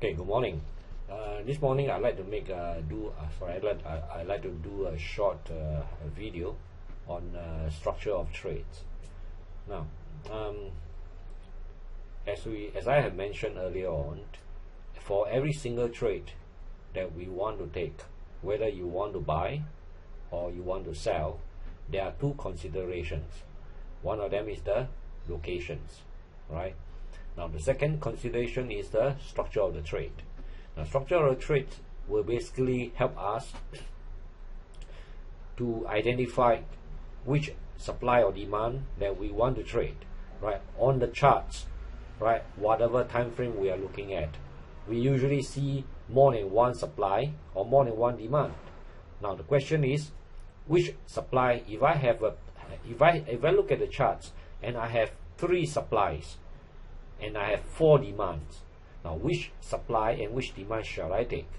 Okay, good morning. This morning I'd like to make I'd like to do a short video on structure of trades. Now, as I have mentioned earlier on, for every single trade that we want to take, whether you want to buy or you want to sell, there are two considerations. One of them is the locations, right? Now the second consideration is the structure of the trade. Now structure of the trade will basically help us to identify which supply or demand that we want to trade, right? On the charts, right, whatever time frame we are looking at, we usually see more than one supply or more than one demand. Now the question is, which supply, if I look at the charts and I have 3 supplies and I have 4 demands, now which supply and which demand shall I take?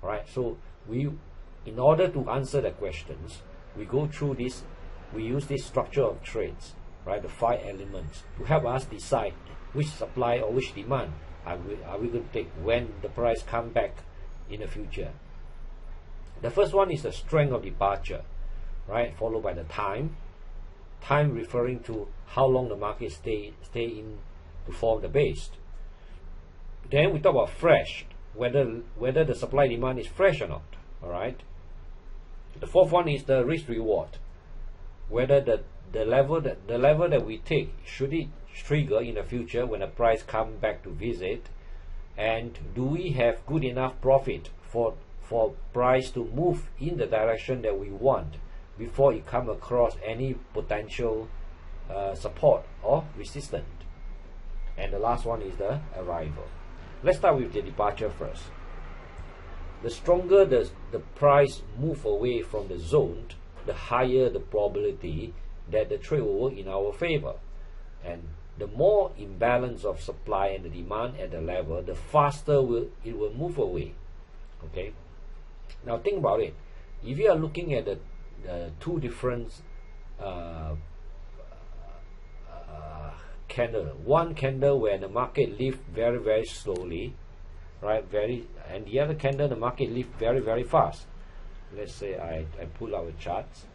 Alright, so in order to answer the questions, we go through this, we use this structure of trades, right, the 5 elements, to help us decide which supply or which demand are we going to take when the price come back in the future. The first one is the strength of departure, right, followed by the time referring to how long the market stay in to form the base. Then we talk about fresh, whether the supply demand is fresh or not. All right. The fourth one is the risk reward, whether the level that we take, should it trigger in the future when the price come back to visit, and do we have good enough profit for price to move in the direction that we want before it come across any potential support or resistance. And the last one is the arrival. Let's start with the departure first. The stronger the price move away from the zone, the higher the probability that the trade will work in our favor. And the more imbalance of supply and the demand at the level, the faster it will move away. Okay. Now think about it. If you are looking at the two different candle, one candle where the market lift very, very slowly, right, and the other candle the market lift very, very fast. Let's say I pull our charts.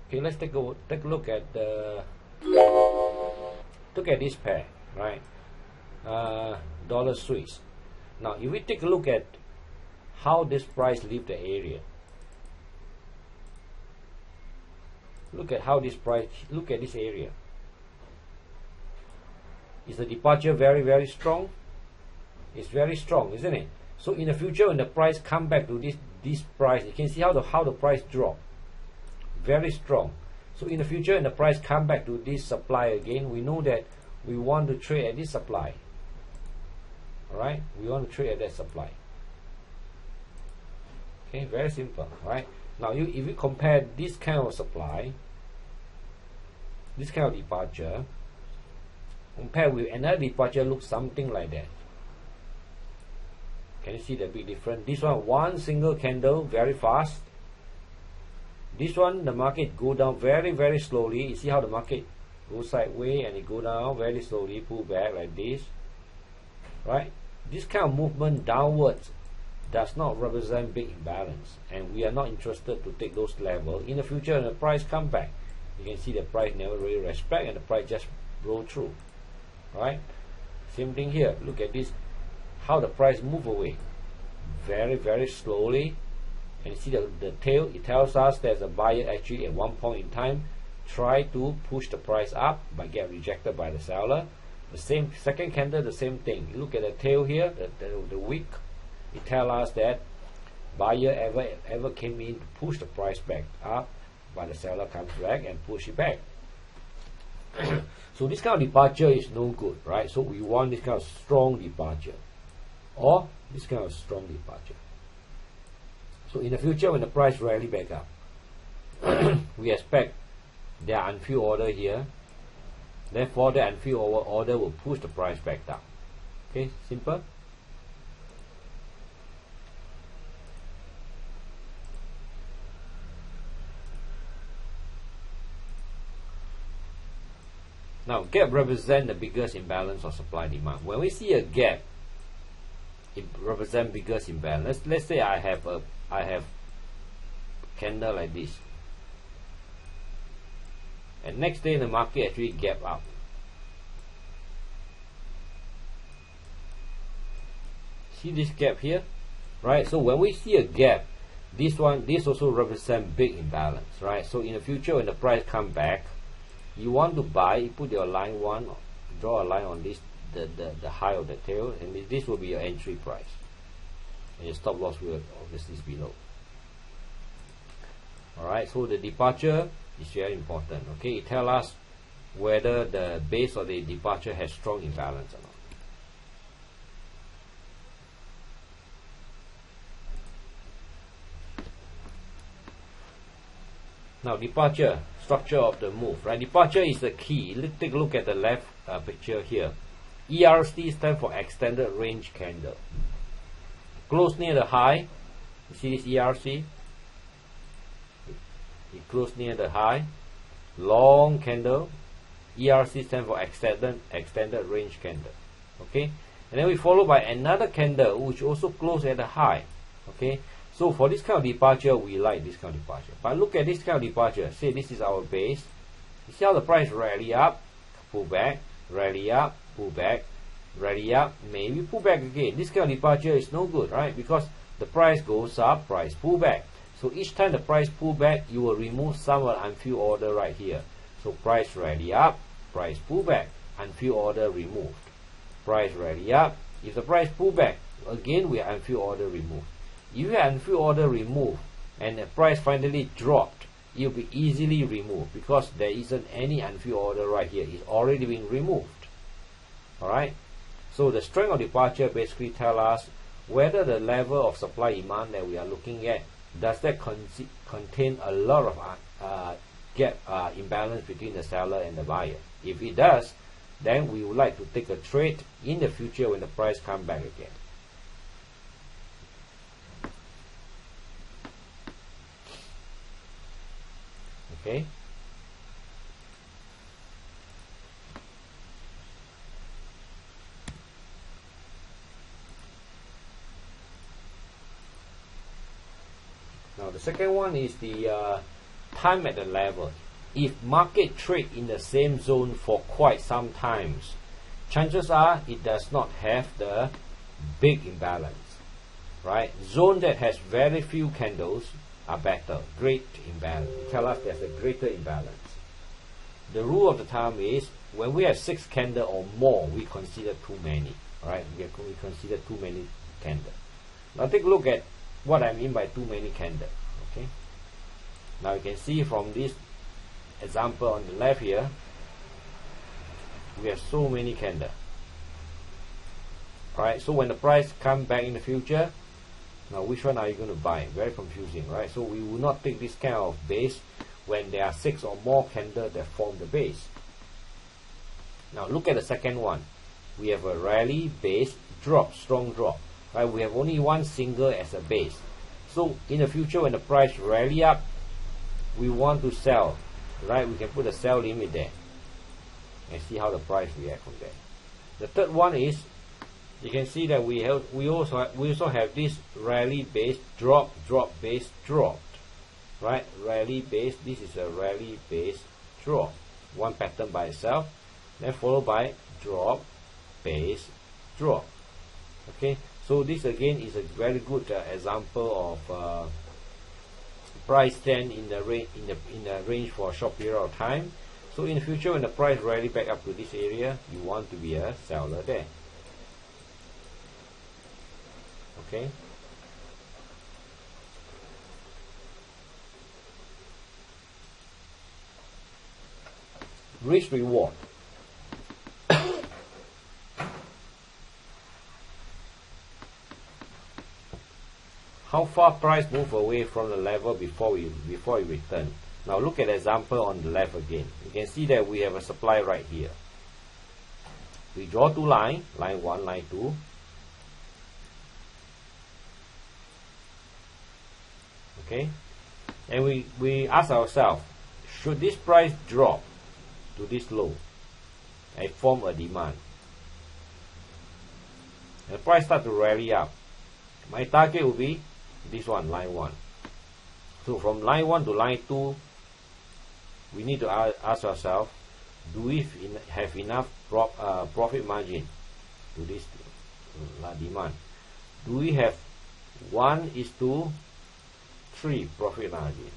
Okay, let's take a look at this pair, right? Dollar Swiss. Now if we take a look at how this price leave the area, look at this area. Is the departure very, very strong? It's very strong, isn't it? So in the future, when the price come back to this price, you can see how the price drop. Very strong. So in the future, when the price come back to this supply again, we know that we want to trade at this supply. Alright, we want to trade at that supply. Okay, very simple. Right now, if you compare this kind of supply, this kind of departure, compare with another departure, looks something like that. Can you see the big difference? This one single candle, very fast. This one, the market go down very, very slowly. You see how the market goes sideways and it go down very slowly, pull back like this, right? This kind of movement downwards does not represent big imbalance, and we are not interested to take those levels. In the future, when the price come back, you can see the price never really respect and the price just blow through. Right? Same thing here. Look at this, how the price move away very, very slowly. And you see the tail, it tells us there's a buyer actually at one point in time try to push the price up but get rejected by the seller. The same second candle, the same thing. You look at the tail here, the wick, it tells us that buyer ever came in to push the price back up, but the seller comes back and push it back. So this kind of departure is no good, right? So we want this kind of strong departure or this kind of strong departure. So in the future, when the price rally back up, we expect there are unfilled order here. Therefore, the unfilled order will push the price back down. Okay, simple. Now, gap represents the biggest imbalance of supply demand. When we see a gap, it represents biggest imbalance. Let's say I have candle like this, and next day the market actually gap up. See this gap here, right? So when we see a gap, this also represents big imbalance, right? So in the future, when the price come back, you want to buy, you put your line one, draw a line on this, the high of the tail, and this will be your entry price, and your stop loss will obviously be below. Alright, so the departure is very important. Okay, it tells us whether the base or the departure has strong imbalance or not. Now, departure, structure of the move, right? Departure is the key. Let's take a look at the left picture here. ERC stands for extended range candle. Close near the high. You see this ERC? It close near the high. Long candle. ERC stands for extended range candle. Okay, and then we follow by another candle which also close at the high. Okay. So for this kind of departure, we like this kind of departure. But look at this kind of departure. Say this is our base. You see how the price rally up, pull back, rally up, pull back, rally up, maybe pull back again. This kind of departure is no good, right? Because the price goes up, price pull back. So each time the price pull back, you will remove some unfilled order right here. So price rally up, price pull back, unfilled order removed. Price rally up. If the price pull back, again we unfilled order removed. If you have unfilled order removed and the price finally dropped, it will be easily removed because there isn't any unfilled order right here. It's already been removed. Alright? So the strength of departure basically tells us whether the level of supply demand that we are looking at, does that contain a lot of gap imbalance between the seller and the buyer. If it does, then we would like to take a trade in the future when the price comes back again. Okay. Now the second one is the time at the level. If market trade in the same zone for quite some times, chances are it does not have the big imbalance, right? Zone that has very few candles are better, great imbalance. It tells us there's a greater imbalance. The rule of the thumb is when we have 6 candles or more, we consider too many. Right? We consider too many candles. Now take a look at what I mean by too many candles. Okay. Now you can see from this example on the left here, we have so many candles. Right? So when the price comes back in the future, now which one are you going to buy? Very confusing, right? So we will not take this kind of base when there are 6 or more candles that form the base. Now look at the second one. We have a rally, base, drop, strong drop. Right? We have only one single as a base. So in the future when the price rally up, we want to sell. Right? We can put a sell limit there and see how the price reacts from there. The third one is, you can see that we also have this rally base, drop, drop, base, dropped. Right? Rally base, this is a rally base, drop. One pattern by itself, then followed by drop, base, drop. Okay, so this again is a very good example of price stand in the range for a short period of time. So in the future when the price rally back up to this area, you want to be a seller there. Okay. Risk reward. How far price move away from the level before it return? Now look at the example on the left again. You can see that we have a supply right here. We draw 2 lines, line 1, line 2. Okay, and we ask ourselves, should this price drop to this low? and form a demand. And the price start to rally up. My target will be this one, line 1. So from line 1 to line 2, we need to ask ourselves, do we have enough profit margin to this demand? Do we have 1:3 profit margin?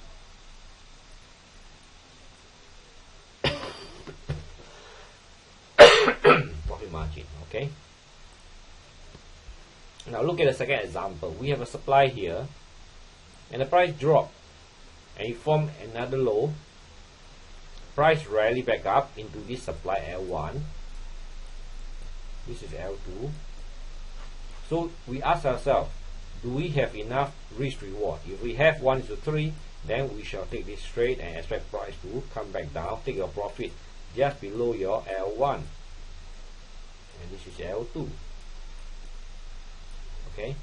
Profit margin, okay? Now look at the second example. We have a supply here, and the price dropped, and it formed another low. Price rally back up into this supply L1. This is L2. So we ask ourselves, do we have enough risk reward? If we have 1:3, then we shall take this trade and expect price to come back down, take your profit just below your L1. And this is L2. Okay.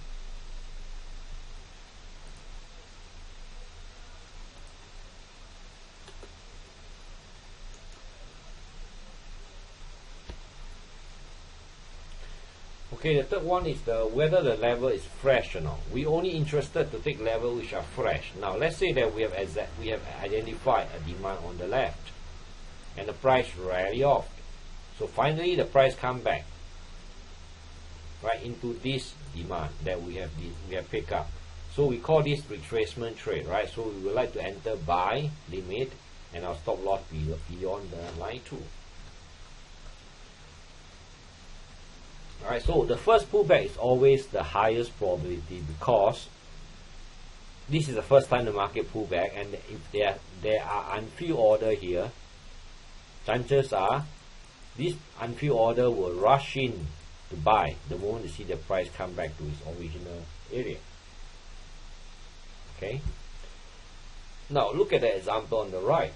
Okay, the third one is whether the level is fresh or not. We only interested to take level which are fresh. Now let's say that we have identified a demand on the left, and the price rally off. So finally the price come back right into this demand that we have picked up. So we call this retracement trade, right? So we would like to enter buy limit and our stop loss beyond the line 2. Alright, so the first pullback is always the highest probability because this is the first time the market pull back, and if there are unfilled order here, chances are this unfilled order will rush in to buy the moment you see the price come back to its original area. Okay. Now look at the example on the right.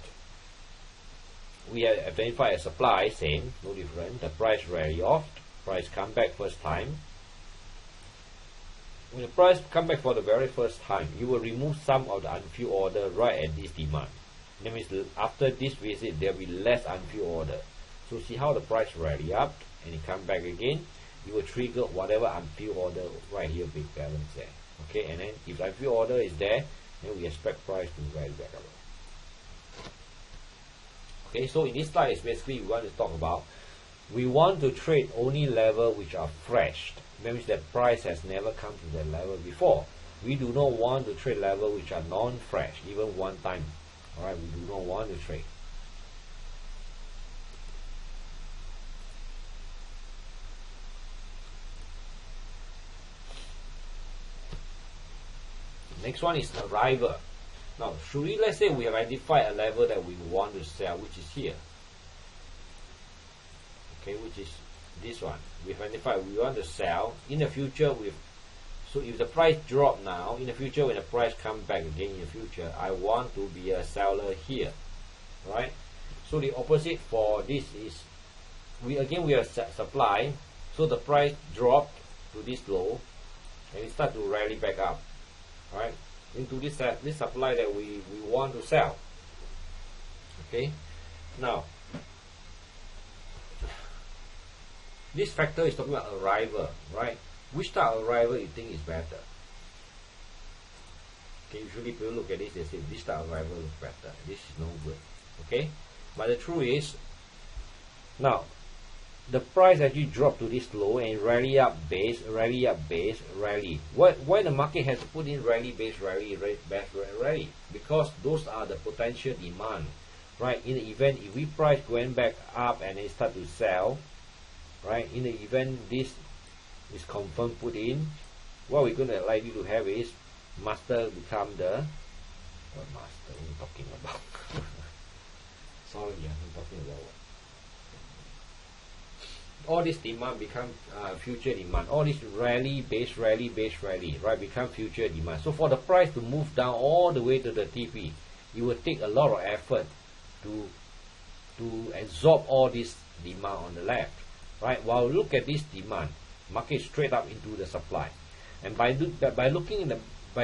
We have identified a supply, same, no different. The price rally off, price come back first time. When the price come back for the very first time, you will remove some of the unfilled order right at this demand. That means after this visit, there will be less unfilled order. So see how the price rally up and it come back again. You will trigger whatever unfilled order right here, big balance there. Okay, and then if unfilled order is there, then we expect price to rally back up. Okay, so in this slide is basically we want to talk about, we want to trade only level which are fresh. That means that price has never come to that level before. We do not want to trade level which are non-fresh, even one time. Alright, we do not want to trade. Next one is arrival. Now, should we, let's say we have identified a level that we want to sell, which is here. Okay, which is this one. We've identified we want to sell. In the future, so if the price drop now, in the future when the price comes back again in the future, I want to be a seller here. Right? So the opposite for this is, we have supply, so the price dropped to this low, and it start to rally back up. Right, into this supply that we want to sell. Okay, now this factor is talking about arrival, right? Which type of arrival you think is better? Okay, usually people look at this, they say this type of arrival is better, this is no good. Okay, but the truth is, now the price actually dropped to this low and rally up base, rally up base, rally. Why the market has to put in rally base, rally, base, rally? Because those are the potential demand, right? In the event if we price going back up and it start to sell, right? In the event this is confirmed put in, what we're going to likely to have is master become the what master are you talking about? Sorry, I'm talking about what? All this demand become future demand. All this rally base, right, become future demand. So for the price to move down all the way to the TP, it will take a lot of effort to absorb all this demand on the left, right? While look at this demand, market straight up into the supply, and by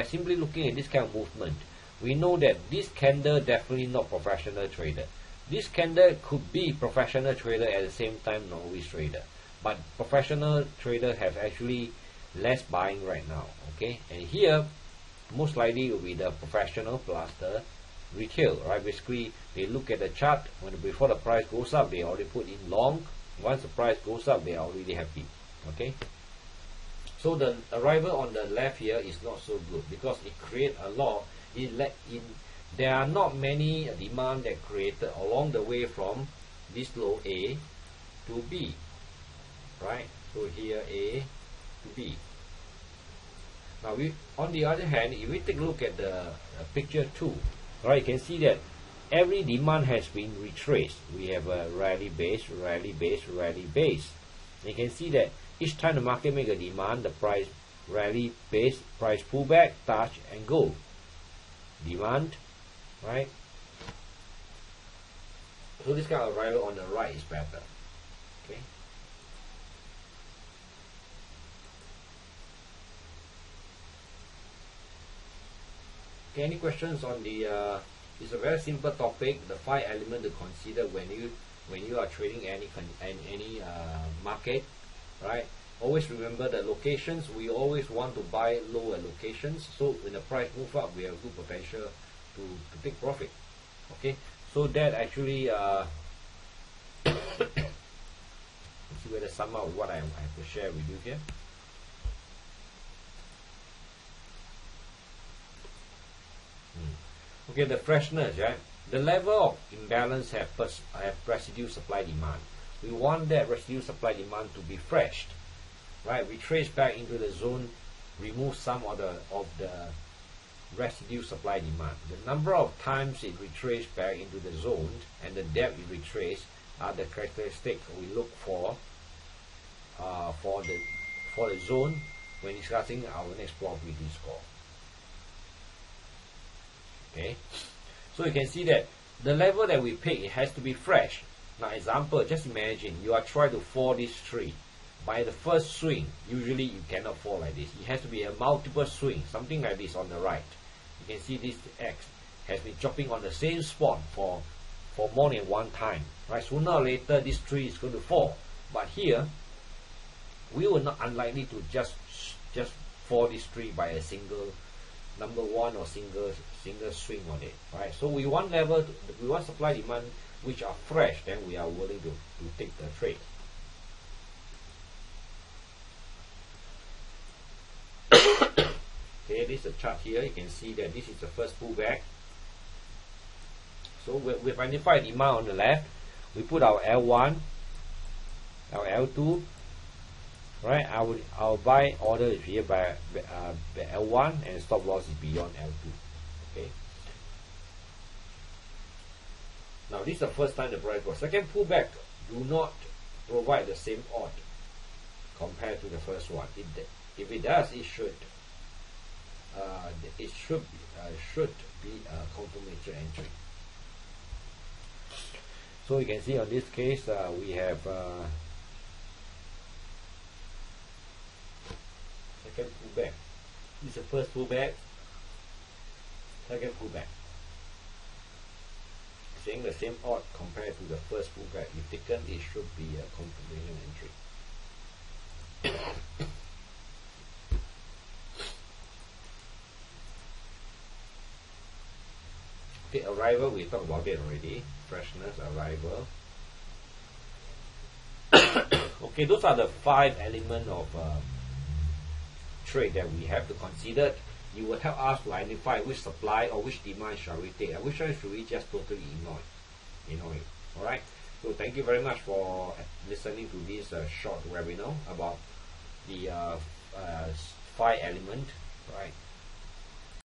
simply looking at this kind of movement, we know that this candle definitely not professional trader. this candle could be professional trader at the same time novice trader, but professional trader have actually less buying right now. Okay, and here most likely will be the professional plus the retail, right? Basically they look at the chart before the price goes up, they already put in long. Once the price goes up, they are already happy. Okay, so the arrival on the left here is not so good because it creates a lot. There are not many demand that created along the way from this low A to B, right? So here A to B. Now on the other hand, if we take a look at the picture 2, right, you can see that every demand has been retraced. We have a rally base, rally base, rally base. You can see that each time the market make a demand, the price rally base, price pullback, touch and go. Demand, right? So this kind of arrival on the right is better. Okay. Okay, any questions on the it's a very simple topic, the 5 elements to consider when you are trading any market, right? Always remember the locations. We always want to buy lower locations, so when the price move up, we have good potential to take profit. Okay, so that actually let's see whether sum up what I have to share with you here. Okay, the freshness, right? The level of imbalance have residue supply demand. We want that residue supply demand to be fresh, right? We trace back into the zone, remove some of the residue supply demand. The number of times it retraced back into the zone and the depth it retraced are the characteristics we look for the zone when discussing our next probability score. Okay, so you can see that the level that we pick, it has to be fresh. Now example, just imagine you are trying to fall this tree. By the first swing, usually you cannot fall like this. It has to be a multiple swing, something like this on the right. You can see this X has been chopping on the same spot for more than one time, right? Sooner or later this tree is going to fall. But here we will not unlikely to just fall this tree by a single number one or single swing on it, right? So we want we want supply demand which are fresh, then we are willing to take the trade. Okay, this is a chart here. You can see that this is the first pullback. So we've identified demand on the left. We put our L1, our L2, right? Our buy order is here by L1 and stop loss is beyond L2. Okay. Now this is the first time the price goes. Second pullback do not provide the same odd compared to the first one. If it does, it should be a confirmatory entry. So you can see on this case we have second pullback. This is the first pullback, second pullback. Saying the same odd compared to the first pullback. If taken, it should be a confirmation entry. Okay, arrival, we talked about it already. Freshness, arrival. Okay, those are the 5 elements of trade that we have to consider. You will help us to identify which supply or which demand shall we take and which one should we just totally ignore it. Alright, so thank you very much for listening to this short webinar about the 5 elements, right?